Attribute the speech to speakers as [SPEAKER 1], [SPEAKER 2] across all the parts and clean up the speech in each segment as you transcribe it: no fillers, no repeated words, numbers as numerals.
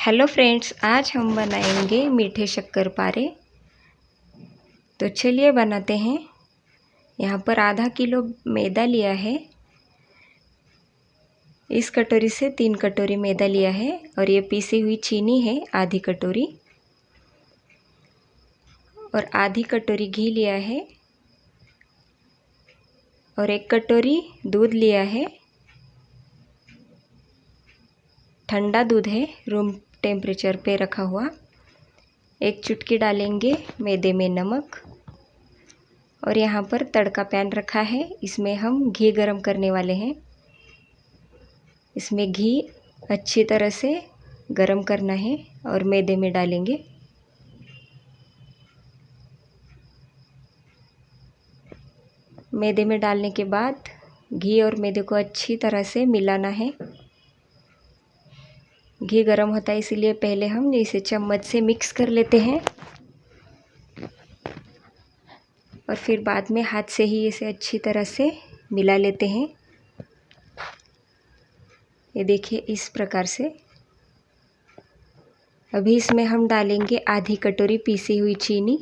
[SPEAKER 1] Hello friends, आज हम बनाएंगे मीठे शक्करपारे। तो चलिए बनाते हैं। यहाँ पर आधा किलो मैदा लिया है। इस कटोरी से 3 कटोरी मैदा लिया है और ये पीसी हुई चीनी है आधी कटोरी, और आधी कटोरी घी लिया है और 1 कटोरी दूध लिया है। ठंडा दूध है, रूम टेम्परेचर पे रखा हुआ। 1 चुटकी डालेंगे मैदे में नमक, और यहाँ पर तड़का पैन रखा है, इसमें हम घी गरम करने वाले हैं। इसमें घी अच्छी तरह से गरम करना है और मैदे में डालेंगे। मैदे में डालने के बाद घी और मैदे को अच्छी तरह से मिलाना है। घी गरम होता है, इसीलिए पहले हम इसे चम्मच से मिक्स कर लेते हैं और फिर बाद में हाथ से ही इसे अच्छी तरह से मिला लेते हैं। ये देखिए, इस प्रकार से। अभी इसमें हम डालेंगे आधी कटोरी पीसी हुई चीनी।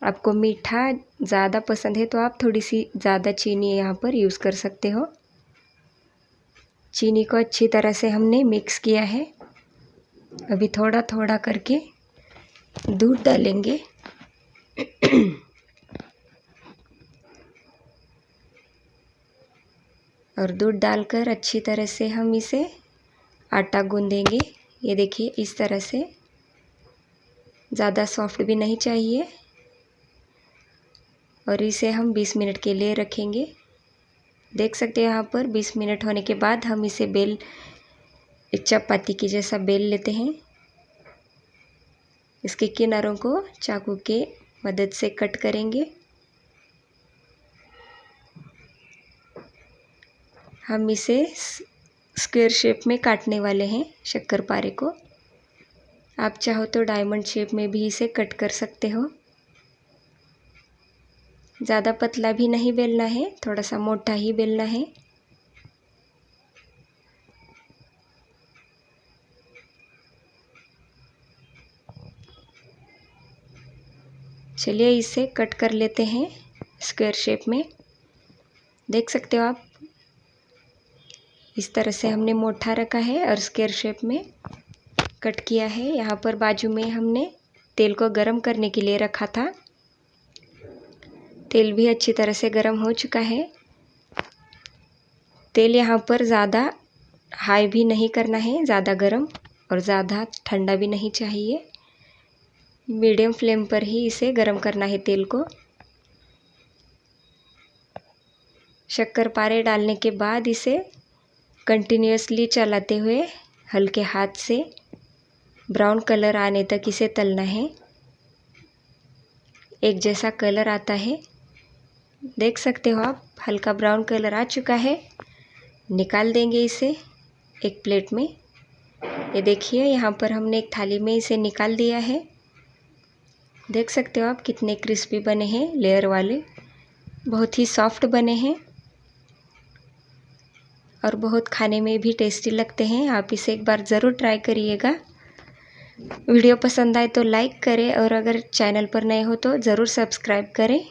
[SPEAKER 1] आपको मीठा ज़्यादा पसंद है तो आप थोड़ी सी ज़्यादा चीनी यहाँ पर यूज़ कर सकते हो। चीनी को अच्छी तरह से हमने मिक्स किया है। अभी थोड़ा थोड़ा करके दूध डालेंगे। और दूध डालकर अच्छी तरह से हम इसे आटा गूंदेंगे। ये देखिए, इस तरह से। ज़्यादा सॉफ्ट भी नहीं चाहिए। और इसे हम 20 मिनट के लिए रखेंगे। देख सकते हैं यहाँ पर 20 मिनट होने के बाद हम इसे एक चपाती की जैसा बेल लेते हैं। इसके किनारों को चाकू के मदद से कट करेंगे। हम इसे स्क्वायर शेप में काटने वाले हैं शक्करपारे को। आप चाहो तो डायमंड शेप में भी इसे कट कर सकते हो। ज़्यादा पतला भी नहीं बेलना है, थोड़ा सा मोटा ही बेलना है। चलिए इसे कट कर लेते हैं स्क्वायर शेप में। देख सकते हो आप, इस तरह से हमने मोटा रखा है और स्क्वायर शेप में कट किया है। यहाँ पर बाजू में हमने तेल को गरम करने के लिए रखा था। तेल भी अच्छी तरह से गरम हो चुका है। तेल यहाँ पर ज़्यादा हाई भी नहीं करना है, ज़्यादा गरम और ज़्यादा ठंडा भी नहीं चाहिए। मीडियम फ्लेम पर ही इसे गरम करना है तेल को। शक्करपारे डालने के बाद इसे कंटिन्यूअसली चलाते हुए हल्के हाथ से ब्राउन कलर आने तक इसे तलना है। एक जैसा कलर आता है, देख सकते हो आप, हल्का ब्राउन कलर आ चुका है। निकाल देंगे इसे एक प्लेट में। ये देखिए, यहाँ पर हमने एक थाली में इसे निकाल दिया है। देख सकते हो आप कितने क्रिस्पी बने हैं, लेयर वाले। बहुत ही सॉफ्ट बने हैं और बहुत खाने में भी टेस्टी लगते हैं। आप इसे एक बार ज़रूर ट्राई करिएगा। वीडियो पसंद आए तो लाइक करें और अगर चैनल पर नए हो तो ज़रूर सब्सक्राइब करें।